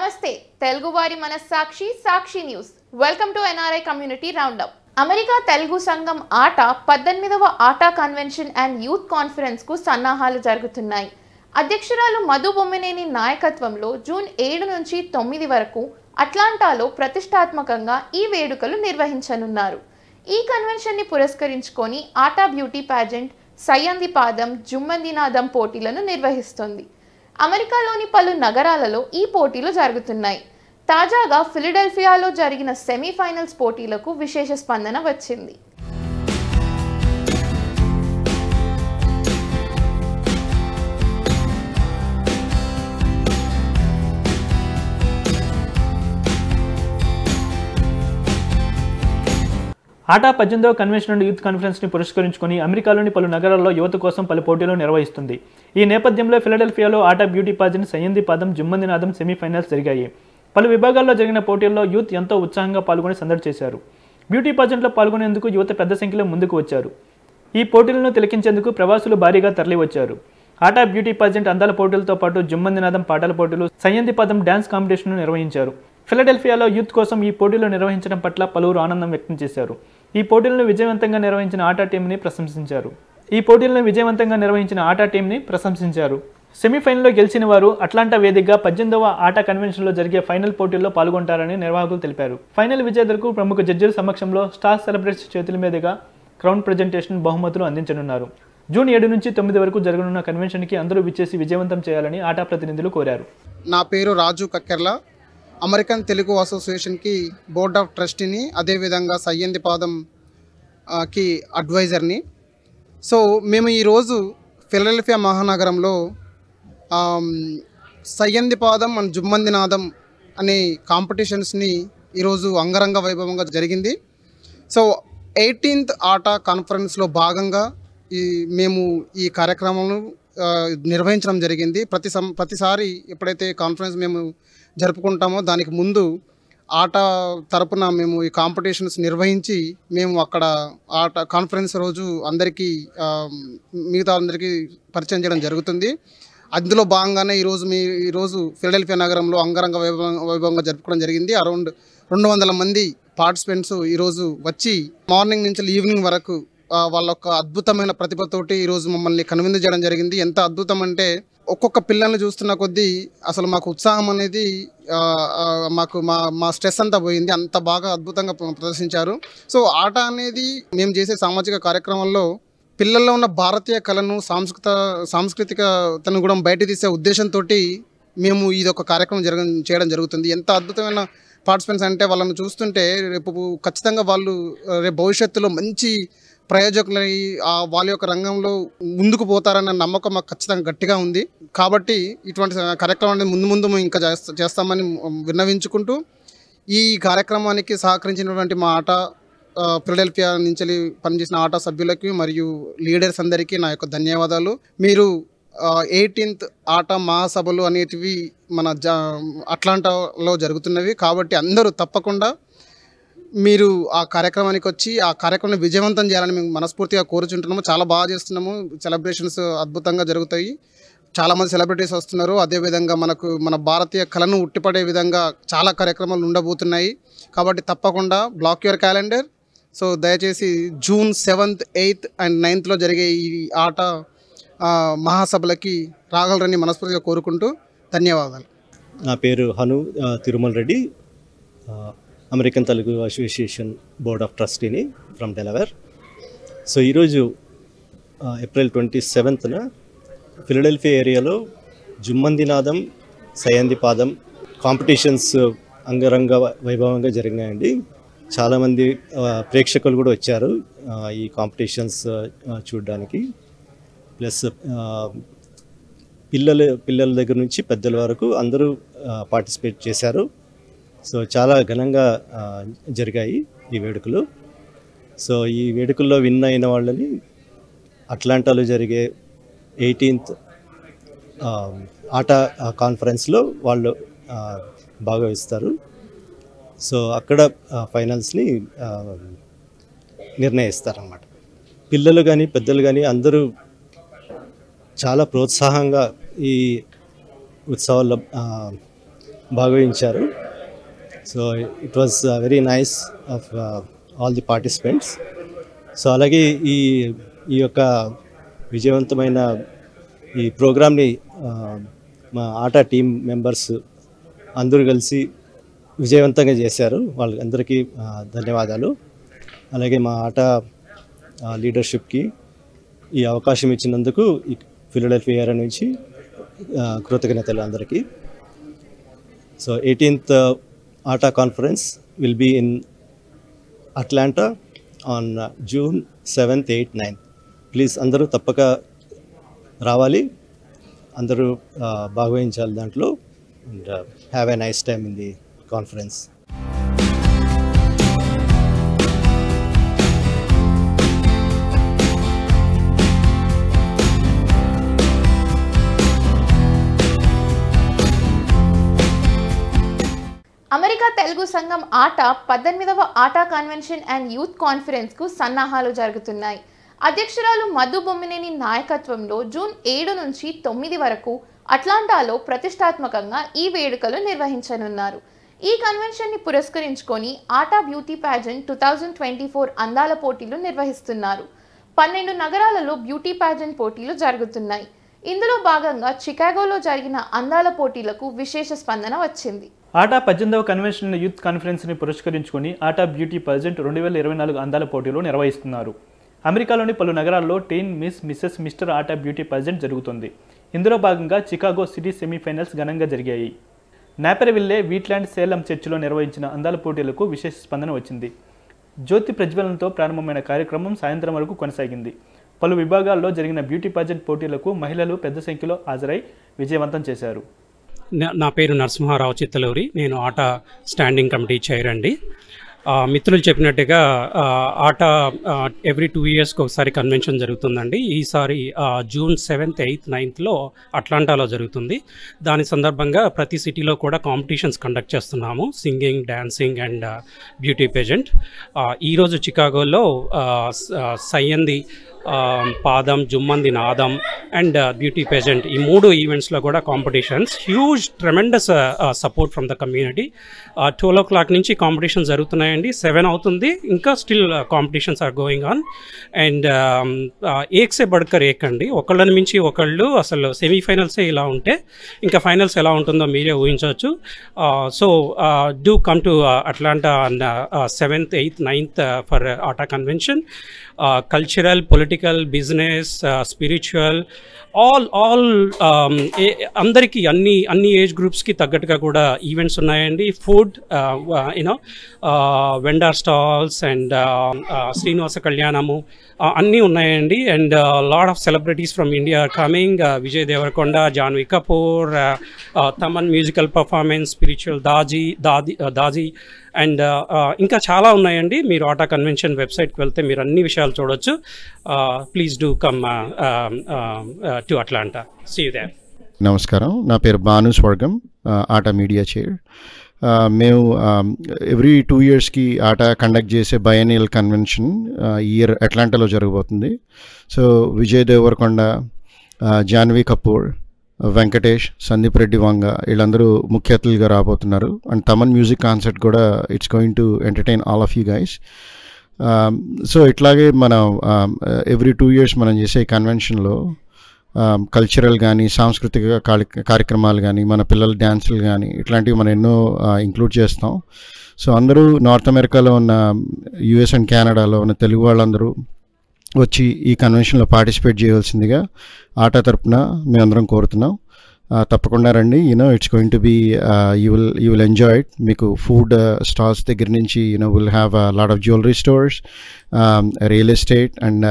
నమస్తే తెలుగు వారి మనస్సాక్షి Sakshi news welcome to NRI community roundup America Telugu సంఘం ఆట 18వ ATA convention and youth conference కు సన్నాహాలు జరుగుతున్నాయి. అధ్యక్షురాలు మధు బొమ్మినేని నాయకత్వంలో జూన్ 7 నుంచి 9 వరకు అట్లాంటాలో ప్రతిష్టాత్మకంగా ఈ వేడుకలు నిర్వహించనున్నారు. ఈ కన్వెన్షన్ ని పురస్కరించుకొని ఆటా బ్యూటీ పాజెంట్ సయ్యంది పాదం జుమ్మందినాదం పోటీలను నిర్వహిస్తుంది. అమెరికాలోని పలు నగరాలలో ఈ పోటీలు జరుగుతున్నాయి. తాజాగా ఫిలడెల్ఫియాలో జరిగిన సెమీఫైనల్స్ పోటీలకు విశేష స్పందన వచ్చింది. ఆటా 18వ కన్వెన్షన్ అండ్ యూత్ కాన్ఫరెన్స్ని పురస్కరించుకొని అమెరికాలోని పలు నగరాల్లో యువత కోసం పలు పోటీలు నిర్వహిస్తుంది. ఈ నేపథ్యంలో ఫిలడెల్ఫియాలో ఆటా బ్యూటీ పాజెంట్ సయ్యంది పాదం జుమ్మందినాదం సెమీఫైనల్స్ జరిగాయి. పలు విభాగాల్లో జరిగిన పోటీల్లో యూత్ ఎంతో ఉత్సాహంగా పాల్గొని సందడి చేశారు. బ్యూటీ పాజెంట్లో పాల్గొనేందుకు యువత పెద్ద సంఖ్యలో ముందుకు వచ్చారు. ఈ పోటీలను తిలకించేందుకు ప్రవాసులు భారీగా తరలివచ్చారు. ఆటా బ్యూటీ పాజెంట్ అందాల పోటీలతో పాటు జుమ్మందినాదం పాటల పోటీలు సయ్యంది పాదం డ్యాన్స్ కాంపిటీషన్ను నిర్వహించారు. ఫిలడెల్ఫియాలో యూత్ కోసం ఈ పోటీలు నిర్వహించడం పట్ల పలువురు ఆనందం వ్యక్తం చేశారు. ఈ పోటీలను విజయవంతంగా నిర్వహించిన ఆటా టీంని ప్రశంసించారు. సెమీఫైనల్లో గెలిచిన వారు అట్లాంటా వేదికగా 18వ ఆటా కన్వెన్షన్లో జరిగే ఫైనల్ పోటీల్లో పాల్గొంటారని నిర్వాహకులు తెలిపారు. ఫైనల్ విజేతలకు ప్రముఖ జడ్జిల సమక్షంలో స్టార్ సెలబ్రిటీస్ చేతుల మీదుగా క్రౌన్ ప్రజెంటేషన్ బహుమతులు అందించనున్నారు. జూన్ 7 నుంచి 9 వరకు జరగనున్న కన్వెన్షన్కి అందరూ విచ్చేసి విజయవంతం చేయాలని ఆటా ప్రతినిధులు కోరారు. నా పేరు రాజు కక్కెర్ల. అమెరికన్ తెలుగు అసోసియేషన్కి బోర్డ్ ఆఫ్ ట్రస్టీని, అదేవిధంగా సయ్యంది పాదం కి అడ్వైజర్ని. సో మేము ఈరోజు ఫిలడెల్ఫియా మహానగరంలో సయ్యంది పాదం అండ్ జుమ్మందినాదం అనే కాంపిటీషన్స్ని ఈరోజు అంగరంగ వైభవంగా జరిగింది. సో 18th ఆటా కాన్ఫరెన్స్లో భాగంగా మేము ఈ కార్యక్రమాలను నిర్వహించడం జరిగింది. ప్రతిసారి ఎప్పుడైతే కాన్ఫరెన్స్ మేము జరుపుకుంటామో దానికి ముందు ఆట తరపున మేము ఈ కాంపిటీషన్స్ నిర్వహించి మేము అక్కడ ఆట కాన్ఫరెన్స్ రోజు మిగతా అందరికీ పరిచయం చేయడం జరుగుతుంది. అందులో భాగంగానే ఈరోజు ఫిలడెల్ఫియా నగరంలో అంగరంగ వైభవంగా జరుపుకోవడం జరిగింది. అరౌండ్ 200 మంది పార్టిసిపెంట్స్ ఈరోజు వచ్చి మార్నింగ్ నుంచి ఈవినింగ్ వరకు వాళ్ళ యొక్క అద్భుతమైన ప్రతిభతోటి ఈరోజు మమ్మల్ని కనువిందు చేయడం జరిగింది. ఎంత అద్భుతం అంటే ఒక్కొక్క పిల్లల్ని చూస్తున్న కొద్దీ అసలు మాకు ఉత్సాహం అనేది మాకు మా స్ట్రెస్ అంతా పోయింది. అంత బాగా అద్భుతంగా ప్రదర్శించారు. సో ఆట అనేది మేము చేసే సామాజిక కార్యక్రమంలో పిల్లల్లో ఉన్న భారతీయ కళను సాంస్కృతికతను కూడా బయట తీసే ఉద్దేశంతో మేము ఇది ఒక కార్యక్రమం చేయడం జరుగుతుంది. ఎంత అద్భుతమైన పార్టిసిపెంట్స్ అంటే వాళ్ళని చూస్తుంటే రేపు ఖచ్చితంగా వాళ్ళు రేపు భవిష్యత్తులో మంచి ప్రయోజకులై వాళ్ళ యొక్క రంగంలో ముందుకు పోతారన్న నమ్మకం మాకు ఖచ్చితంగా గట్టిగా ఉంది. కాబట్టి ఇటువంటి కార్యక్రమాన్ని ముందు ఇంకా చేస్తామని విన్నవించుకుంటూ ఈ కార్యక్రమానికి సహకరించినటువంటి మా ఆటా ఫిలడెల్ఫియా నుంచి పనిచేసిన ఆటా సభ్యులకి మరియు లీడర్స్ అందరికీ నా యొక్క ధన్యవాదాలు. మీరు 18th ఆటా మహాసభలు అనేటివి మన అట్లాంటాలో జరుగుతున్నవి. కాబట్టి అందరూ తప్పకుండా మీరు ఆ కార్యక్రమానికి వచ్చి ఆ కార్యక్రమాన్ని విజయవంతం చేయాలని మేము మనస్ఫూర్తిగా కోరుచుంటున్నాము. చాలా బాగా చేస్తున్నాము. సెలబ్రేషన్స్ అద్భుతంగా జరుగుతాయి. చాలామంది సెలబ్రిటీస్ వస్తున్నారు. అదేవిధంగా మన భారతీయ కళను ఉట్టిపడే విధంగా చాలా కార్యక్రమాలు ఉండబోతున్నాయి. కాబట్టి తప్పకుండా బ్లాక్ యువర్ క్యాలెండర్. సో దయచేసి జూన్ 7th, 8th అండ్ 9thలో జరిగే ఈ ఆట మహాసభలకి రాగలరని మనస్ఫూర్తిగా కోరుకుంటూ ధన్యవాదాలు. నా పేరు Hanu Tirumal Reddy, American Telugu association board of ట్రస్టీని ఫ్రమ్ డెలవేర్. సో ఈరోజు ఏప్రిల్ 27న ఫిలడెల్ఫియా ఏరియాలో జుమ్మందినాదం సయ్యంది పాదం కాంపిటీషన్స్ అంగరంగ వైభవంగా జరిగినాయండి. చాలామంది ప్రేక్షకులు కూడా వచ్చారు ఈ కాంపిటీషన్స్ చూడడానికి. ప్లస్ పిల్లల దగ్గర నుంచి పెద్దల వరకు అందరూ పార్టిసిపేట్ చేశారు. సో చాలా ఘనంగా జరిగాయి ఈ వేడుకలు. సో ఈ వేడుకల్లో విన్ అయిన వాళ్ళని అట్లాంటాలో జరిగే 18th ఆటా కాన్ఫరెన్స్లో వాళ్ళు భాగవహిస్తారు. సో అక్కడ ఫైనల్స్ని నిర్ణయిస్తారన్నమాట. పిల్లలు కానీ పెద్దలు కానీ అందరూ చాలా ప్రోత్సాహంగా ఈ ఉత్సవాల్లో భాగవహించారు. So it was very nice of all the participants. So అలాగే ఈ యొక్క విజయవంతమైన ఈ ప్రోగ్రామ్ని మా ఆట టీం మెంబర్స్ అందరూ కలిసి విజయవంతంగా చేశారు. వాళ్ళందరికీ ధన్యవాదాలు. అలాగే మా ఆట లీడర్షిప్కి ఈ అవకాశం ఇచ్చినందుకు ఈ ఫిలడెల్ఫియా ఏరియా నుంచి కృతజ్ఞతలు అందరికీ. So 18th ATA conference will be in Atlanta on June 7th, 8th, 9th. Please అందరూ తప్పక రావాలి, అందరూ భాగవహించాలి దాంట్లో. And have a nice time in the conference. America Telugu సంఘం ఆట 18వ ఆటా కన్వెన్షన్ అండ్ యూత్ కాన్ఫరెన్స్కు సన్నాహాలు జరుగుతున్నాయి. అధ్యక్షురాలు మధు బొమ్మినేని నాయకత్వంలో June 7 నుంచి 9 వరకు అట్లాంటాలో ప్రతిష్టాత్మకంగా ఈ వేడుకలు నిర్వహించనున్నారు. ఈ కన్వెన్షన్ని పురస్కరించుకొని ఆటా బ్యూటీ ప్యాజెంట్ 2024 అందాల పోటీలు నిర్వహిస్తున్నారు. 12 నగరాలలో బ్యూటీ ప్యాజెంట్ పోటీలు జరుగుతున్నాయి. ఇందులో భాగంగా చికాగోలో జరిగిన అందాల పోటీలకు విశేష స్పందన వచ్చింది. ఆటా 18వ కన్వెన్షన్ యూత్ కాన్ఫరెన్స్ని పురస్కరించుకొని ఆటా బ్యూటీ పజెంట్ 2024 అందాల పోటీలు నిర్వహిస్తున్నారు. అమెరికాలోని పలు నగరాల్లో టీన్, మిస్, మిస్సెస్, మిస్టర్ ఆటా బ్యూటీ పజెంట్ జరుగుతుంది. ఇందులో భాగంగా చికాగో సిటీ సెమీఫైనల్స్ ఘనంగా జరిగాయి. నాపెరవిల్లే, వీట్లాండ్, సేలం చర్చిలో నిర్వహించిన అందాల పోటీలకు విశేష స్పందన వచ్చింది. జ్యోతి ప్రజ్వలనతో ప్రారంభమైన కార్యక్రమం సాయంత్రం వరకు కొనసాగింది. పలు విభాగాల్లో జరిగిన బ్యూటీ పజెంట్ పోటీలకు మహిళలు పెద్ద సంఖ్యలో హాజరై విజయవంతం చేశారు. నా పేరు నరసింహారావు చిత్తలూరి. నేను ఆటా స్టాండింగ్ కమిటీ చైర్ అండి. మిత్రులు చెప్పినట్టుగా ఆటా ఎవ్రీ 2 yearsకి ఒకసారి కన్వెన్షన్ జరుగుతుందండి. ఈసారి June 7th, 8th, 9thలో అట్లాంటాలో జరుగుతుంది. దాని సందర్భంగా ప్రతి సిటీలో కూడా కాంపిటీషన్స్ కండక్ట్ చేస్తున్నాము, singing, dancing and beauty pageant. ఈరోజు చికాగోలో సయ్యంది పాదం, జుమ్మంది నాదం అండ్ బ్యూటీ పేజెంట్, ఈ 3 ఈవెంట్స్లో కూడా competitions. Huge tremendous support from the community. 12 o'clock నుంచి కాంపిటీషన్స్ జరుగుతున్నాయండి. 7 అవుతుంది, ఇంకా still competitions are going on. And ఏక్సే బడ్కర్ ఏక్ అండి, ఒకళ్ళని మించి ఒకళ్ళు. అసలు సెమీఫైనల్సే ఇలా ఉంటే ఇంకా ఫైనల్స్ ఎలా ఉంటుందో మీరే ఊహించవచ్చు. So do come to Atlanta on 7th, 8th, 9th for ATA convention. Cultural, political, business, spiritual, all అందరికీ అన్ని ఏజ్ గ్రూప్స్కి తగ్గట్టుగా కూడా ఈవెంట్స్ ఉన్నాయండి. Food, you know, vendor stalls and Srinivasa Kalyanam అన్నీ ఉన్నాయండి. And lot of celebrities from India are coming. Vijay Deverakonda, Janhvi Kapoor, Thaman musical performance, spiritual Daaji and ఇంకా చాలా ఉన్నాయండి. మీరు ఆటా కన్వెన్షన్ వెబ్సైట్కి వెళ్తే మీరు అన్ని విషయాలు చూడొచ్చు. Please do come to Atlanta. See you there. నమస్కారం, నా పేరు భాను స్వర్గం, ఆటా మీడియా చైర్. మేము ఎవ్రీ 2 yearsకి ఆటా కండక్ట్ చేసే బయనియల్ కన్వెన్షన్ ఇయర్ అట్లాంటాలో జరగబోతుంది. సో విజయ్ దేవరకొండ, జాన్వీ కపూర్, వెంకటేష్, సందీప్ రెడ్డి వంగ వీళ్ళందరూ ముఖ్య అతిథులుగా రాబోతున్నారు. అండ్ తమన్ మ్యూజిక్ కాన్సర్ట్ కూడా it's going to entertain all of you guys. So ఇట్లాగే మనం ఎవ్రీ 2 years మనం చేసే కన్వెన్షన్లో కల్చరల్ కానీ, సాంస్కృతిక కార్యక్రమాలు కానీ, మన పిల్లల డ్యాన్సులు కానీ ఇట్లాంటివి మనం ఎన్నో ఇంక్లూడ్ చేస్తాం. సో అందరూ నార్త్ అమెరికాలో ఉన్న యుఎస్ అండ్ కెనడాలో ఉన్న తెలుగు వాళ్ళందరూ వచ్చి ఈ కన్వెన్షన్లో పార్టిసిపేట్ చేయవలసిందిగా ఆటా తరపున మేమందరం కోరుతున్నాం. తప్పకుండా రండి. It's going to be you will enjoy it. మీకు ఫుడ్ స్టాల్స్ దగ్గర నుంచి will have lot of jewellery stores, real estate and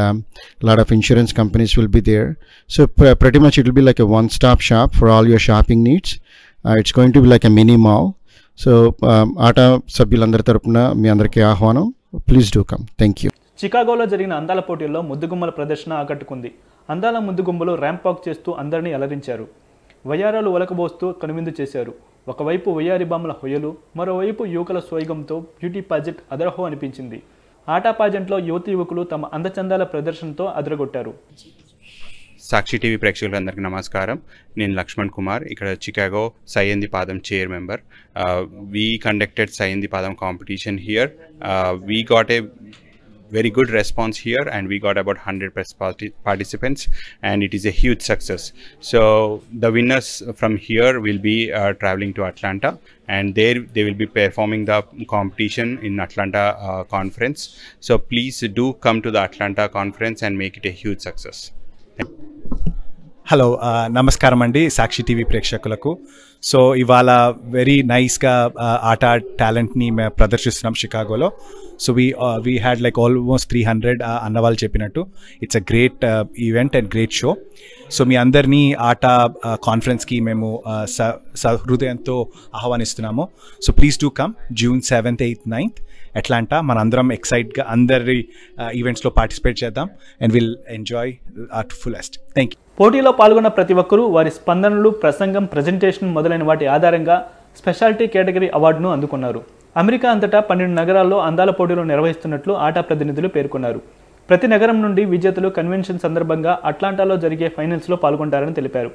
lot of insurance companies will be there. So pretty much it will be like a one-stop shop for all your shopping needs. It's going to be like a mini mall. So ATA సభ్యులందరి తరపున మీ అందరికీ ఆహ్వానం. Please do come. Thank you. చికాగోలో జరిగిన అందాల పోటీల్లో ముద్దుగుమ్మల ప్రదర్శన ఆకట్టుకుంది. అందాల ముద్దుగుమ్మలు ర్యాంప్ వాక్ చేస్తూ అందరినీ అలరించారు. వయ్యారాలు ఒలకబోస్తూ కనువిందు చేశారు. ఒకవైపు వయ్యారి బామ్మల హొయలు, మరోవైపు యువకుల సోయగంతో బ్యూటీ పాజెంట్ అదరహో అనిపించింది. ఆటా పాజెంట్లో యువతి యువకులు తమ అందచందాల ప్రదర్శనతో అదరగొట్టారు. సాక్షి టీవీ ప్రేక్షకులందరికీ నమస్కారం. నేను లక్ష్మణ్ కుమార్, ఇక్కడ చికాగో సయ్యంది పాదం చైర్ మెంబర్. వీ కండక్టెడ్ సయ్యంది పాదం competition here. We got a very good response here, and we got about 100+ participants, and it is a huge success. So the winners from here will be traveling to Atlanta, and there they will be performing the competition in Atlanta conference. So please do come to the Atlanta conference and make it a huge success. Hello, నమస్కారం అండి Sakshi TV ప్రేక్షకులకు. So ఇవాళ very నైస్గా ఆట టాలెంట్ని మేము ప్రదర్శిస్తున్నాం షికాగోలో. So we had like almost 300 అన్నవాళ్ళు చెప్పినట్టు. It's a great event and great show. So మీ అందరినీ ఆట కాన్ఫరెన్స్కి మేము సహృదయంతో ఆహ్వానిస్తున్నాము. So please do come June 7th, 8th, 9th Atlanta. మనందరం ఎక్సైట్గా అందరి ఈవెంట్స్లో పార్టిసిపేట్ చేద్దాం and will enjoy our fullest. Thank you. పోటీలో పాల్గొన్న ప్రతి ఒక్కరూ వారి స్పందనలు, ప్రసంగం, ప్రజెంటేషన్ మొదలైన వాటి ఆధారంగా స్పెషాలిటీ కేటగిరీ అవార్డును అందుకున్నారు. అమెరికా అంతటా 12 నగరాల్లో అందాల పోటీలు నిర్వహిస్తున్నట్లు ఆటా ప్రతినిధులు పేర్కొన్నారు. ప్రతి నగరం నుండి విజేతలు కన్వెన్షన్ సందర్భంగా అట్లాంటాలో జరిగే ఫైనల్స్లో పాల్గొంటారని తెలిపారు.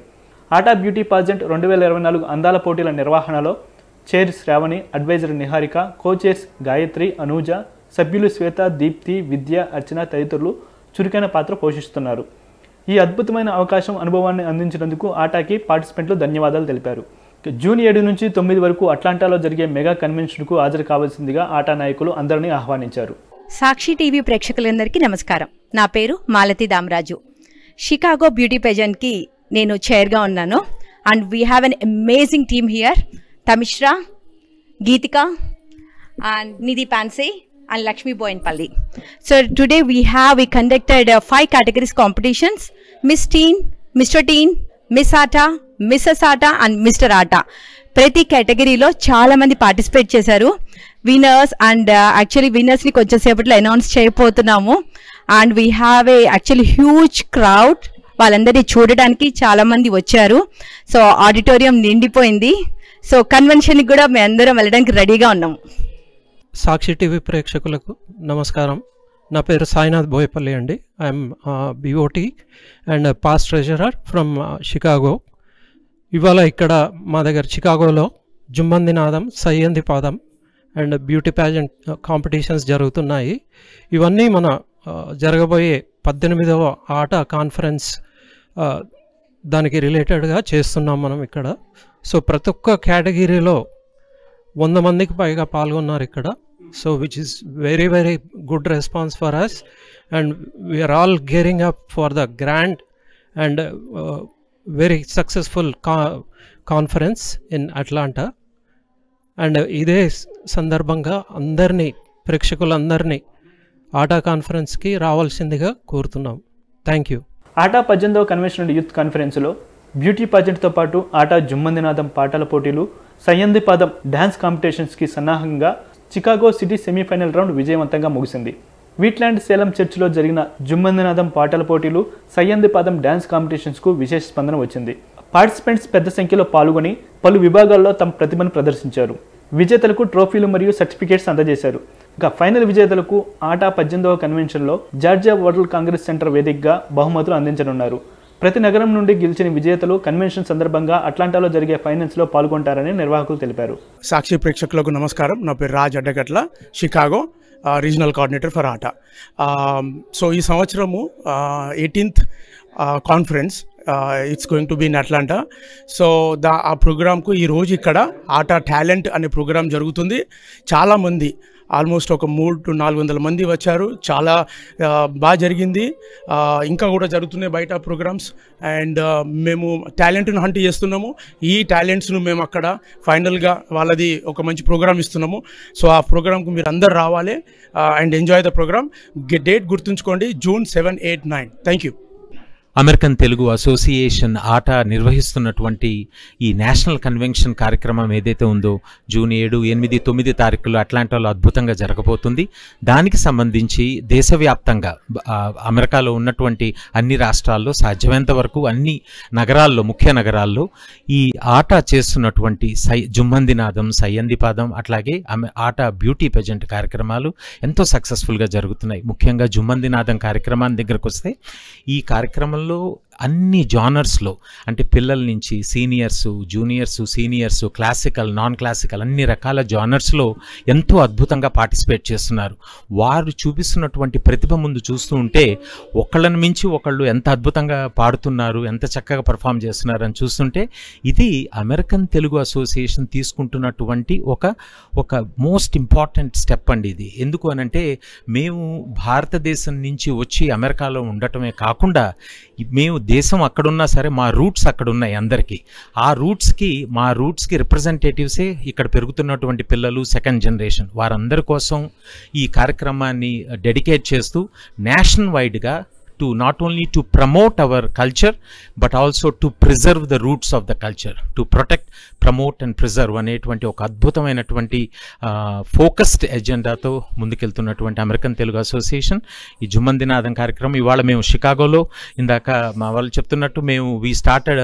ఆటా బ్యూటీ పాజెంట్ 2024 అందాల పోటీల నిర్వహణలో చైర్ శ్రావణి, అడ్వైజర్ నిహారిక, కో-చైర్స్ గాయత్రి, అనూజ, సభ్యులు శ్వేత, దీప్తి, విద్య, అర్చన తదితరులు చురుకైన పాత్ర పోషిస్తున్నారు. ఈ అద్భుతమైన అవకాశం, అనుభవాన్ని అందించినందుకు ఆటాకి పార్టిసిపెంట్లు ధన్యవాదాలు తెలిపారు. June 7 నుంచి 9 వరకు అట్లాంటాలో జరిగే మెగా కన్వెన్షన్కు హాజరు కావాల్సిందిగా ఆటా నాయకులు అందరినీ ఆహ్వానించారు. సాక్షి టీవీ ప్రేక్షకులందరికీ నమస్కారం. నా పేరు మాలతి దామరాజు. షికాగో బ్యూటీ పేజెంట్కి నేను చైర్గా ఉన్నాను. And we have an amazing team here. Tamishra, Geethika, and Nidhi Pansey and Lakshmi Boyenpalli. So today we conducted 5 categories competitions: Miss Teen, Mr. Teen, Miss Ata, Mrs. Ata and Mr. Ata. ప్రతి కేటగిరీలో చాలా మంది participate చేశారు. Winners and actually విన్నర్స్ని కొంచెం సేపట్లో announce చేయబోతున్నాము. And we have a actually huge crowd. వాళ్ళందరినీ చూడడానికి చాలా మంది వచ్చారు. సో ఆడిటోరియం నిండిపోయింది. సో కన్వెన్షన్కి కూడా మేము అందరం వెళ్ళడానికి రెడీగా ఉన్నాము. సాక్షి టీవీ ప్రేక్షకులకు నమస్కారం. నా పేరు సాయినాథ్ బోయపల్లి అండి. I'm BOT and past treasurer from Chicago. ఇవాళ ఇక్కడ మా దగ్గర చికాగోలో జుమ్మంది నాదం, సయ్యంది పాదం అండ్ బ్యూటీ ప్యాజెంట్ కాంపిటీషన్స్ జరుగుతున్నాయి. ఇవన్నీ మన జరగబోయే 18వ ఆట కాన్ఫరెన్స్ దానికి రిలేటెడ్గా చేస్తున్నాం మనం ఇక్కడ. సో ప్రతి ఒక్క కేటగిరీలో 100 మందికి పైగా పాల్గొన్నారు ఇక్కడ. So which is very very good response for us and we are all gearing up for the grand and very successful conference in Atlanta. And ఇదే సందర్భంగా అందరినీ, ప్రేక్షకులందరినీ ఆటా కాన్ఫరెన్స్కి రావాల్సిందిగా కోరుతున్నాం. Thank you. ఆటా 18వ కన్వెన్షన్ యూత్ కాన్ఫరెన్స్లో బ్యూటీ పాజెంట్తో పాటు ఆటా జుమ్మందినాదం పాటల పోటీలు, సయ్యంది పాదం డ్యాన్స్ కాంపిటీషన్స్కి సన్నాహంగా చికాగో సిటీ సెమీఫైనల్ రౌండ్ విజయవంతంగా ముగిసింది. వీట్లాండ్ సేలం చర్చిలో జరిగిన జుమ్మందినాదం పాటల పోటీలు, సయ్యంది పాదం డ్యాన్స్ కాంపిటీషన్స్కు విశేష స్పందన వచ్చింది. పార్టిసిపెంట్స్ పెద్ద సంఖ్యలో పాల్గొని పలు విభాగాల్లో తమ ప్రతిభను ప్రదర్శించారు. విజేతలకు ట్రోఫీలు మరియు సర్టిఫికేట్స్ అందజేశారు. ఇక ఫైనల్ విజేతలకు ఆటా 18వ కన్వెన్షన్లో జార్జియా వరల్డ్ కాంగ్రెస్ సెంటర్ వేదికగా బహుమతులు అందించనున్నారు. ప్రతి నగరం నుండి గెలిచిన విజేతలు కన్వెన్షన్ సందర్భంగా అట్లాంటాలో జరిగే ఫైనల్స్లో పాల్గొంటారని నిర్వాహకులు తెలిపారు. సాక్షి ప్రేక్షకులకు నమస్కారం. నా పేరు Raj Addagatla, Chicago regional coordinator for ATA. So ఈ సంవత్సరము 18th conference it's going to be in Atlanta. So ఆ ప్రోగ్రామ్కు ఈరోజు ఇక్కడ ఆటా టాలెంట్ అనే ప్రోగ్రాం జరుగుతుంది. చాలామంది ఆల్మోస్ట్ ఒక 300 to 400 మంది వచ్చారు. చాలా బాగా జరిగింది. ఇంకా కూడా జరుగుతున్నాయి బయట ప్రోగ్రామ్స్. అండ్ మేము టాలెంట్ను హంట్ చేస్తున్నాము. ఈ టాలెంట్స్ను మేము అక్కడ ఫైనల్గా వాళ్ళది ఒక మంచి ప్రోగ్రామ్ ఇస్తున్నాము. సో ఆ ప్రోగ్రామ్కు మీరు అందరు రావాలి and enjoy the programme. Date గుర్తుంచుకోండి, June 7, 8, 9. Thank you. American Telugu association ATA నిర్వహిస్తున్నటువంటి ఈ నేషనల్ కన్వెన్షన్ కార్యక్రమం ఏదైతే ఉందో June 7, 8, 9 తారీఖుల్లో అట్లాంటాలో అద్భుతంగా జరగబోతుంది. దానికి సంబంధించి దేశవ్యాప్తంగా అమెరికాలో ఉన్నటువంటి అన్ని రాష్ట్రాల్లో సాధ్యమైనంత వరకు అన్ని నగరాల్లో, ముఖ్య నగరాల్లో ఈ ఆటా చేస్తున్నటువంటి జుమ్మందినాదం, సయ్యంది పాదం, అట్లాగే ఆటా బ్యూటీ పెజెంట్ కార్యక్రమాలు ఎంతో సక్సెస్ఫుల్గా జరుగుతున్నాయి. ముఖ్యంగా జుమ్మందినాదం కార్యక్రమాన్ని దగ్గరకు వస్తే ఈ కార్యక్రమంలో అన్ని జానర్స్లో, అంటే పిల్లల నుంచి seniors, juniors, seniors, classical, non classical అన్ని రకాల జానర్స్లో ఎంతో అద్భుతంగా పార్టిసిపేట్ చేస్తున్నారు. వారు చూపిస్తున్నటువంటి ప్రతిభ ముందు చూస్తూ ఉంటే ఒకళ్ళని మించి ఒకళ్ళు ఎంత అద్భుతంగా పాడుతున్నారు, ఎంత చక్కగా పర్ఫామ్ చేస్తున్నారు అని చూస్తుంటే ఇది అమెరికన్ తెలుగు అసోసియేషన్ తీసుకుంటున్నటువంటి ఒక మోస్ట్ ఇంపార్టెంట్ స్టెప్ అండి ఇది. ఎందుకు అనంటే మేము భారతదేశం నుంచి వచ్చి అమెరికాలో ఉండటమే కాకుండా మేము దేశం అక్కడున్నా సరే మా రూట్స్ అక్కడ ఉన్నాయి అందరికీ. ఆ మా రూట్స్కి రిప్రజెంటేటివ్సే ఇక్కడ పెరుగుతున్నటువంటి పిల్లలు, సెకండ్ జనరేషన్, వారందరి కోసం ఈ కార్యక్రమాన్ని డెడికేట్ చేస్తూ నేషనల్ వైడ్గా to not only to promote our culture but also to preserve the roots of the culture, to protect, promote and preserve అనేటువంటి ఒక అద్భుతమైనటువంటి ఫోకస్డ్ ఎజెండాతో ముందుకెళ్తున్నటువంటి అమెరికన్ తెలుగు అసోసియేషన్ ఈ జుమ్మందినాథం కార్యక్రమం ఇవాళ మేము షికాగోలో, ఇందాక మా వాళ్ళు చెప్తున్నట్టు మేము we started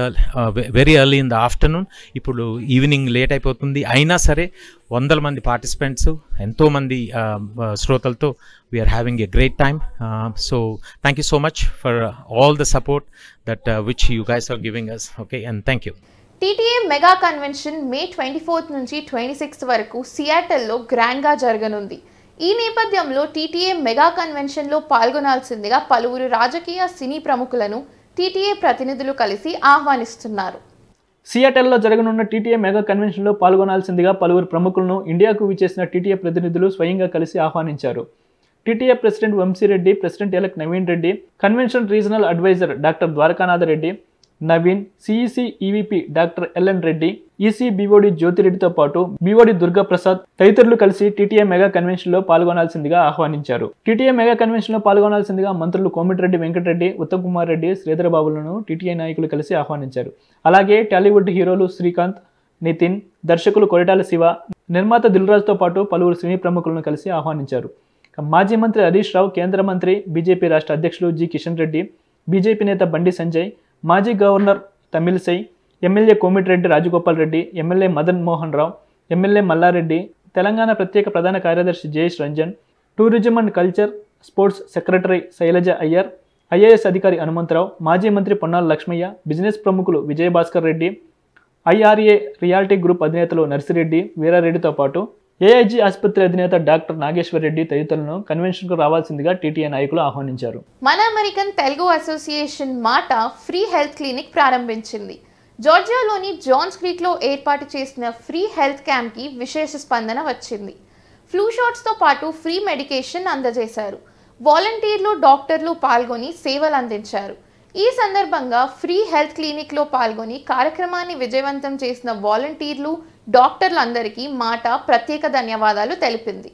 very early in the afternoon, ఇప్పుడు ఈవినింగ్ లేట్ అయిపోతుంది, అయినా సరే 100 మంది పార్టిసిపెంట్స్, ఎంతోమంది శ్రోతలతో we are having a great time. So thank you so much for all the support that which you guys are giving us. Okay, and thank you. TTA mega convention May 24th నుంచి 26th వరకు సియాటల్లో గ్రాండ్గా జరగనుంది. ఈ నేపథ్యంలో TTA mega కన్వెన్షన్లో పాల్గొనాల్సిందిగా పలువురు రాజకీయ సినీ ప్రముఖులను TTA ప్రతినిధులు కలిసి ఆహ్వానిస్తున్నారు. సియాటల్లో జరగనున్న TTA మెగా కన్వెన్షన్లో పాల్గొనాల్సిందిగా పలువురు ప్రముఖులను ఇండియాకు విచ్చేసిన TTA ప్రతినిధులు స్వయంగా కలిసి ఆహ్వానించారు. TTA president Vamshireddy, president elect Naveen Reddy, convention regional advisor doctor Dwarakanatha Reddy, Naveen, CEC EVP doctor LN Reddy, EC BOD జ్యోతిరెడ్డితో పాటు BOD దుర్గాప్రసాద్ తదితరులు కలిసి TTA మెగా కన్వెన్షన్లో పాల్గొనాల్సిందిగా ఆహ్వానించారు. TTA మెగా కన్వెన్షన్లో పాల్గొనాల్సిందిగా మంత్రులు కోమటిరెడ్డి వెంకటరెడ్డి, ఉత్తమ్ కుమార్ రెడ్డి, శ్రీధరబాబులను TTA నాయకులు కలిసి ఆహ్వానించారు. అలాగే టాలీవుడ్ హీరోలు శ్రీకాంత్, నితిన్, దర్శకులు కొరటాల శివ, నిర్మాత దిల్రాజ్తో పాటు పలువురు సినీ ప్రముఖులను కలిసి ఆహ్వానించారు. మాజీ మంత్రి హరీష్ రావు, కేంద్ర మంత్రి, బీజేపీ రాష్ట్ర అధ్యక్షులు జి కిషన్ రెడ్డి, బీజేపీ నేత బండి సంజయ్, మాజీ governor Tamilisai, MLA Komatireddy Rajagopal Reddy, MLA Madan Mohan Rao, MLA Mallareddy, Telangana ప్రత్యేక ప్రధాన కార్యదర్శి Jayesh Ranjan, tourism and culture sports secretary Shailaja Iyer, IAS అధికారి హనుమంతరావు, మాజీ మంత్రి పొన్నాల లక్ష్మయ్య, బిజినెస్ ప్రముఖులు Vijayabhaskar Reddy, IRA reality group అధినేతలు నర్సిరెడ్డి, వీరారెడ్డితో పాటు AIG ఆసుపత్రి అధినేత డాక్టర్ నాగేశ్వర్ రెడ్డి తదితరులను కన్వెన్షన్కు రావాల్సిందిగా TTA నాయకులు ఆహ్వానించారు. మన American Telugu association MATA free health clinic ప్రారంభించింది. జార్జియాలోని జాన్స్ క్రీక్లో ఏర్పాటు చేసిన ఫ్రీ హెల్త్ క్యాంప్కి విశేష స్పందన వచ్చింది. ఫ్లూ షాట్స్తో పాటు ఫ్రీ మెడికేషన్ అందజేశారు. వాలంటీర్లు, డాక్టర్లు పాల్గొని సేవలు అందించారు. ఈ సందర్భంగా ఫ్రీ హెల్త్ క్లినిక్లో పాల్గొని కార్యక్రమాన్ని విజయవంతం చేసిన వాలంటీర్లు, డాక్టర్లందరికీ మాట ప్రత్యేక ధన్యవాదాలు తెలిపింది.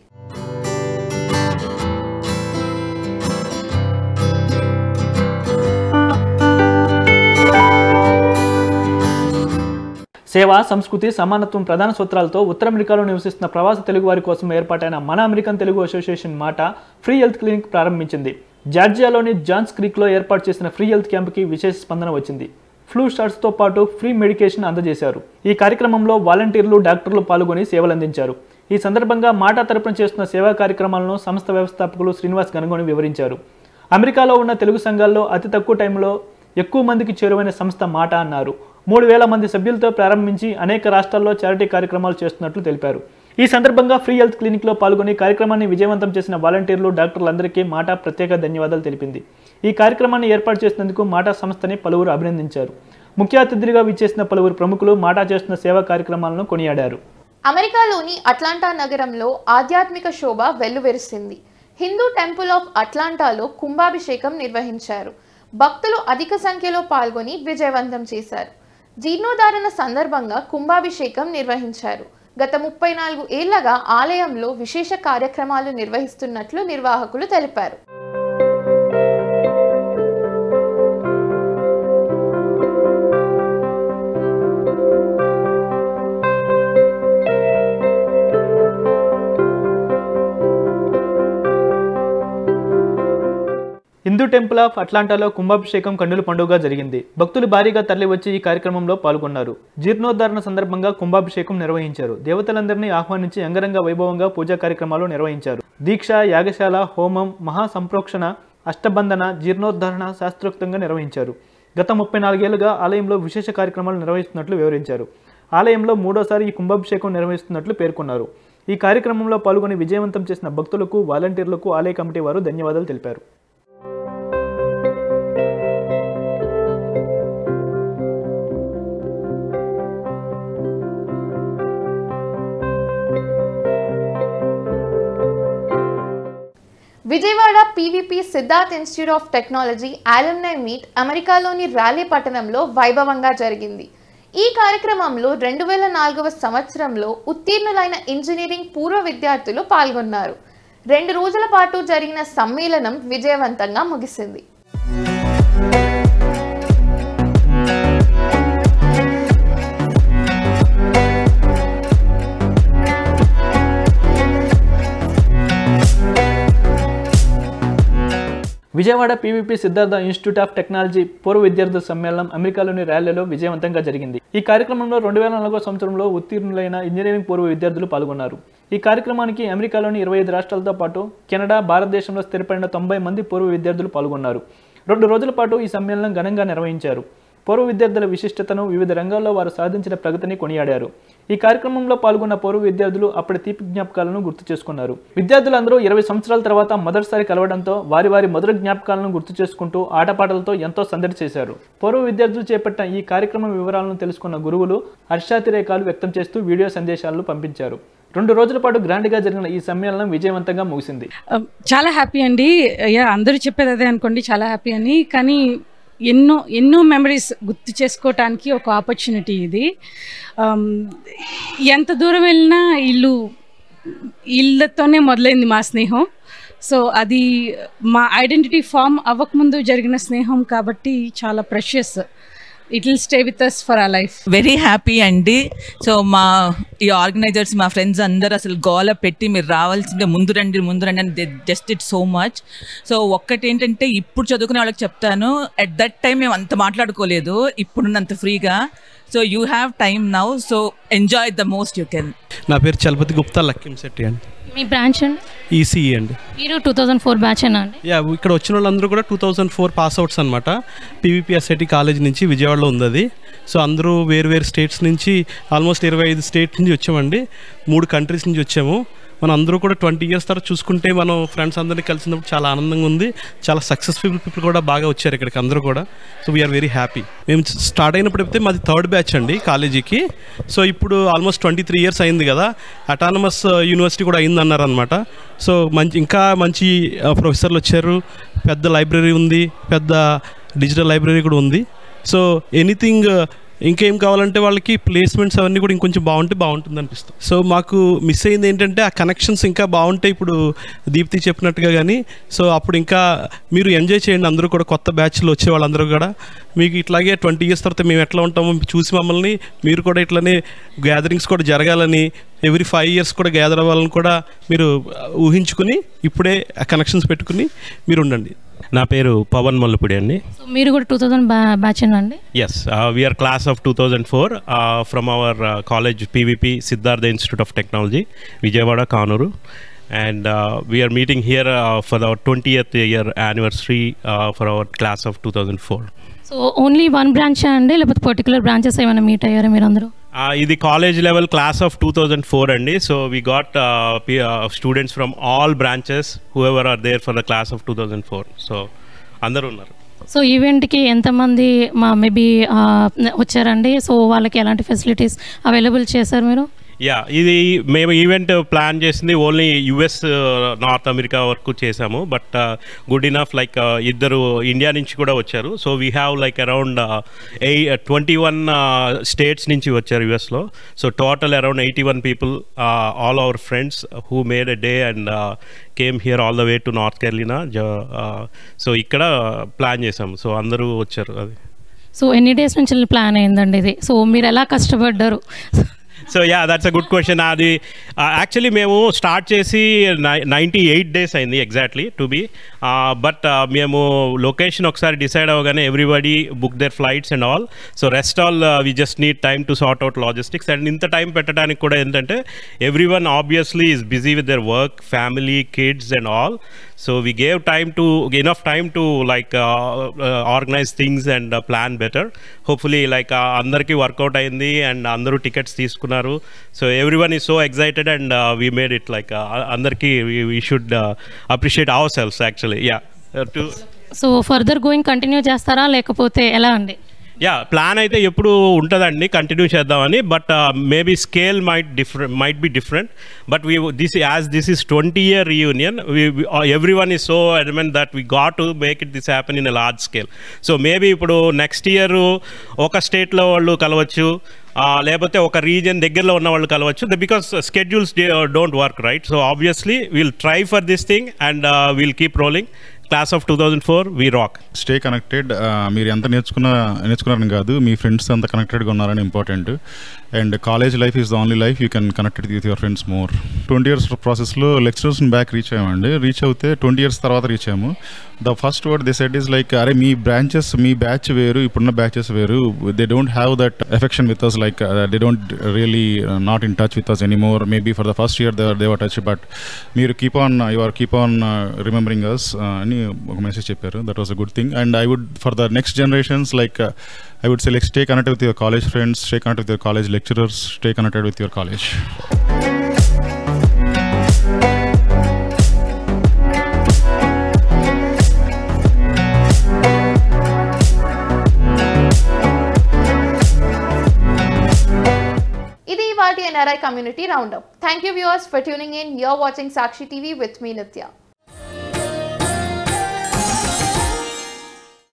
సేవ, సంస్కృతి, సమానత్వం ప్రధాన సూత్రాలతో ఉత్తర అమెరికాలో నివసిస్తున్న ప్రవాస తెలుగు వారి కోసం ఏర్పాటైన మన American Telugu association MATA free health clinic ప్రారంభించింది. జార్జియాలోని జాన్స్ క్రీక్లో ఏర్పాటు చేసిన ఫ్రీ హెల్త్ క్యాంప్కి విశేష స్పందన వచ్చింది. ఫ్లూ షాట్స్తో పాటు ఫ్రీ మెడికేషన్ అందజేశారు. ఈ కార్యక్రమంలో వాలంటీర్లు, డాక్టర్లు పాల్గొని సేవలు అందించారు. ఈ సందర్భంగా మాట తరపున చేస్తున్న సేవా కార్యక్రమాలను సంస్థ వ్యవస్థాపకులు శ్రీనివాస్ గనగోని వివరించారు. అమెరికాలో ఉన్న తెలుగు సంఘాల్లో అతి తక్కువ టైంలో ఎక్కువ మందికి చేరువైన సంస్థ మాట అన్నారు. 3000 మంది సభ్యులతో ప్రారంభించి అనేక రాష్ట్రాల్లో చారిటీ కార్యక్రమాలు చేస్తున్నట్లు తెలిపారు. ఈ సందర్భంగా ఫ్రీ హెల్త్ క్లినిక్లో పాల్గొని కార్యక్రమాన్ని విజయవంతం చేసిన వాలంటీర్లు, డాక్టర్లందరికీ మాట ప్రత్యేక ధన్యవాదాలు తెలిపింది. ఈ కార్యక్రమాన్ని ఏర్పాటు చేసినందుకు మాట సంస్థని పలువురు అభినందించారు. ముఖ్య అతిథులుగా విచ్చేసిన పలువురు ప్రముఖులు మాట చేస్తున్న సేవా కార్యక్రమాలను కొనియాడారు. అమెరికాలోని అట్లాంటా నగరంలో ఆధ్యాత్మిక శోభ వెల్లువెరిసింది. హిందూ టెంపుల్ ఆఫ్ అట్లాంటాలో కుంభాభిషేకం నిర్వహించారు. భక్తులు అధిక సంఖ్యలో పాల్గొని విజయవంతం చేశారు. జీర్ణోధారణ సందర్భంగా కుంభాభిషేకం నిర్వహించారు. గత 34 ఏళ్లగా ఆలయంలో విశేష కార్యక్రమాలు నిర్వహిస్తున్నట్లు నిర్వాహకులు తెలిపారు. హిందూ టెంపుల్ ఆఫ్ అట్లాంటాలో కుంభాభిషేకం కన్నుల పండుగగా జరిగింది. భక్తులు భారీగా తరలివచ్చి ఈ కార్యక్రమంలో పాల్గొన్నారు. జీర్ణోద్ధారణ సందర్భంగా కుంభాభిషేకం నిర్వహించారు. దేవతలందరినీ ఆహ్వానించి అంగరంగ వైభవంగా పూజా కార్యక్రమాలు నిర్వహించారు. దీక్ష, యాగశాల, హోమం, మహాసంప్రోక్షణ, అష్టబంధన, జీర్ణోద్ధారణ శాస్త్రోక్తంగా నిర్వహించారు. గత 34 ఏళ్లుగా ఆలయంలో విశేష కార్యక్రమాలు నిర్వహిస్తున్నట్లు వివరించారు. ఆలయంలో 3వసారి ఈ కుంభాభిషేకం నిర్వహిస్తున్నట్లు పేర్కొన్నారు. ఈ కార్యక్రమంలో పాల్గొని విజయవంతం చేసిన భక్తులకు, వాలంటీర్లకు ఆలయ కమిటీ వారు ధన్యవాదాలు తెలిపారు. Vijayawada PVP Siddharth institute of technology alumni meet అమెరికాలోని ర్యాలీ పట్టణంలో వైభవంగా జరిగింది. ఈ కార్యక్రమంలో 2004వ సంవత్సరంలో ఉత్తీర్ణులైన ఇంజనీరింగ్ పూర్వ విద్యార్థులు పాల్గొన్నారు. 2 రోజుల పాటు జరిగిన సమ్మేళనం విజయవంతంగా ముగిసింది. Vijayawada PVP Siddhartha institute of technology పూర్వ విద్యార్థుల సమ్మేళనం అమెరికాలోని ర్యాలీలో విజయవంతంగా జరిగింది. ఈ కార్యక్రమంలో 2004వ సంవత్సరంలో ఉత్తీర్ణులైన ఇంజనీరింగ్ పూర్వ విద్యార్థులు పాల్గొన్నారు. ఈ కార్యక్రమానికి అమెరికాలోని 25 రాష్ట్రాలతో పాటు కెనడా, భారతదేశంలో స్థిరపడిన 90 మంది పూర్వ విద్యార్థులు పాల్గొన్నారు. 2 రోజుల పాటు ఈ సమ్మేళనం ఘనంగా నిర్వహించారు. పూర్వ విద్యార్థుల విశిష్టతను, వివిధ రంగాల్లో వారు సాధించిన ప్రగతిని కొనియాడారు. ఈ కార్యక్రమంలో పాల్గొన్న పూర్వ విద్యార్థులు అప్పటి తీపి జ్ఞాపకాలను గుర్తు చేసుకున్నారు. విద్యార్థులందరూ 20 సంవత్సరాల తర్వాత మొదటిసారి కలవడంతో వారి మొదటి జ్ఞాపకాలను గుర్తు చేసుకుంటూ ఆటపాటలతో ఎంతో సందడి చేశారు. పూర్వ విద్యార్థులు చేపట్టిన ఈ కార్యక్రమం వివరాలను తెలుసుకున్న గురువులు హర్షాతిరేకాలు వ్యక్తం చేస్తూ వీడియో సందేశాలను పంపించారు. 2 రోజుల పాటు గ్రాండ్గా జరిగిన ఈ సమ్మేళనం విజయవంతంగా ముగిసింది. చాలా హ్యాపీ అండి. అందరూ చెప్పేది అదే అనుకోండి, చాలా హ్యాపీ అని. కానీ ఎన్నో మెమరీస్ గుర్తు చేసుకోవటానికి ఒక ఆపర్చునిటీ ఇది. ఎంత దూరం వెళ్ళినా ఇళ్ళతోనే మొదలైంది మా స్నేహం. సో అది మా ఐడెంటిటీ ఫామ్ అవ్వకముందు జరిగిన స్నేహం కాబట్టి చాలా precious. It will stay with us for our life. Very happy అండి. సో ఈ ఆర్గనైజర్స్, మా ఫ్రెండ్స్ అందరూ అసలు గోల పెట్టి మీరు రావాల్సిందే, ముందు రండి అని just it so much. So ఒక్కటి ఏంటంటే, ఇప్పుడు చదువుకునే వాళ్ళకి చెప్తాను, అట్ దట్ టైం మేము అంత మాట్లాడుకోలేదు, ఇప్పుడున్నంత ఫ్రీగా. So you have time now, so enjoy the most you can. నా పేరు చలపతి గుప్తా లక్కింశెట్టి అండి. మీ బ్రాంచ్ అండి? ఈసీఈ అండి. మీరు 2004 బ్యాచ్ అండి? ఇక్కడ వచ్చిన వాళ్ళందరూ కూడా 2004 పాస్ అవుట్స్ అనమాట. పీవీపీఎస్ఐటి కాలేజ్ నుంచి విజయవాడలో ఉంది అది. సో అందరూ వేరు స్టేట్స్ నుంచి, ఆల్మోస్ట్ 25 స్టేట్స్ నుంచి వచ్చామండి. 3 కంట్రీస్ నుంచి వచ్చాము. మనం అందరూ కూడా 20 years తర్వాత చూసుకుంటే మనం ఫ్రెండ్స్ అందరినీ కలిసినప్పుడు చాలా ఆనందంగా ఉంది. చాలా సక్సెస్ఫుల్ పీపుల్ కూడా బాగా వచ్చారు ఇక్కడికి అందరూ కూడా. So we are very happy. మేము స్టార్ట్ అయినప్పుడు అయితే మాది 3rd బ్యాచ్ అండి కాలేజీకి. సో ఇప్పుడు ఆల్మోస్ట్ 23 years అయింది కదా. అటానమస్ యూనివర్సిటీ కూడా అయింది అన్నారు అనమాట. సో ఇంకా మంచి ప్రొఫెసర్లు వచ్చారు, పెద్ద లైబ్రరీ ఉంది, పెద్ద డిజిటల్ లైబ్రరీ కూడా ఉంది. సో ఎనీథింగ్ ఇంకేం కావాలంటే వాళ్ళకి ప్లేస్మెంట్స్ అవన్నీ కూడా ఇంకొంచెం బాగుంటుంది అనిపిస్తుంది. సో మాకు మిస్ అయింది ఏంటంటే ఆ కనెక్షన్స్ ఇంకా బాగుంటాయి ఇప్పుడు దీప్తి చెప్పినట్టుగా. కానీ సో అప్పుడు ఇంకా మీరు ఎంజాయ్ చేయండి అందరూ కూడా, కొత్త బ్యాచ్లో వచ్చే వాళ్ళందరూ కూడా. మీకు ఇట్లాగే 20 years తర్వాత మేము ఎట్లా ఉంటామో చూసి మమ్మల్ని మీరు కూడా ఇట్లానే గ్యాదరింగ్స్ కూడా జరగాలని, ఎవ్రీ 5 years కూడా గ్యాదర్ అవ్వాలని కూడా మీరు ఊహించుకుని ఇప్పుడే కనెక్షన్స్ పెట్టుకుని మీరు ఉండండి. నా పేరు పవన్ మల్లుపుడి అండి. సో మీరు కూడా 2000 బ్యాచ్ అండి? Yes, we are class of 2004 from our college PVP Siddhartha institute of technology, Vijayawada, Kanuru. And we are meeting here for our 20th year anniversary for our class of 2004. So only 1 branch అండి, లేకపోతే పర్టికులర్ బ్రాంచెస్ ఏమైనా meet అయ్యారా మీరు అందరూ? ఇది college level class of 2004 అండి. So we got students from all branches who ever are there for the class of 2004. So అందరూ ఉన్నారు. సో ఈవెంట్కి ఎంతమంది మేబీ వచ్చారండి? సో వాళ్ళకి ఎలాంటి ఫెసిలిటీస్ అవైలబుల్ చేశారు మీరు? ఇది మేము ఈవెంట్ ప్లాన్ చేసింది ఓన్లీ యుఎస్, నార్త్ అమెరికా వరకు చేసాము. బట్ గుడ్ ఇనఫ్ లైక్ ఇద్దరు ఇండియా నుంచి కూడా వచ్చారు. So we have like around 21 states నుంచి వచ్చారు యుఎస్లో. So total around 81 people, all our friends who made a day and came here all the way to north Carolina. So ఇక్కడ plan చేసాము. So అందరూ వచ్చారు. అది సో ఎన్ని డేస్ నుంచి ప్లాన్ అయిందండి ఇది? సో మీరు ఎలా కష్టపడ్డారు? So ya that's a good question. అది యాక్చువల్లీ మేము స్టార్ట్ చేసి 98 days అయింది ఎగ్జాక్ట్లీ టు బీ. బట్ మేము లొకేషన్ ఒకసారి డిసైడ్ అవ్వగానే everybody book their flights and all. So rest all we just need time to sort out logistics. And ఇంత time పెట్టడానికి కూడా ఏంటంటే every one obviously is busy with their work, family, kids and all. So we gave enough time to like organize things and plan better. Hopefully like andarki workout ayindi and andaru tickets teeskunnaru. So everyone is so excited and we made it like andarki we should appreciate ourselves actually. So further going continue chestara lekapothe ela andi? Yeah plan అయితే ఎప్పుడు ఉంటుందండి continue చేద్దామని. But maybe scale might be different. But this is 20-year reunion, every one is so అడ్మెంట్ that we got to make it this happen in a large scale. So maybe ఇప్పుడు next year ఒక స్టేట్లో వాళ్ళు కలవచ్చు, లేకపోతే ఒక region దగ్గరలో ఉన్న వాళ్ళు కలవచ్చు, because schedules don't work right. So obviously we'll try for this thing and we'll keep rolling. Class of 2004 we rock. Stay connected. మీరు ఎంత నేర్చుకున్నారని కాదు, మీ ఫ్రెండ్స్ అంత కనెక్టెడ్గా ఉన్నారని important. And college life is the only life you can connected with your friends more. 20 years ప్రాసెస్లో లెక్చరర్స్ని బ్యాక్ రీచ్ అయ్యామండి. రీచ్ అవుతే 20 years తర్వాత రీచ్ అయ్యాము. The first word they said is like, అరే మీ బ్రాంచెస్, మీ బ్యాచ్ వేరు, ఇప్పుడున్న బ్యాచెస్ వేరు. They don't have that affection with us, like they don't really not in touch with us anymore. Maybe for the first year they were touch, but మీరు keep on remembering us అని ఒక message చెప్పారు. That was a good thing. And I would for the next generations like I would say like stay connected with your college friends, stay connected with your college lecturers, stay connected with your college. ఇది ఇవాల్టి NRI Community Roundup. Thank you viewers for tuning in. You're watching Sakshi TV with me Nitya.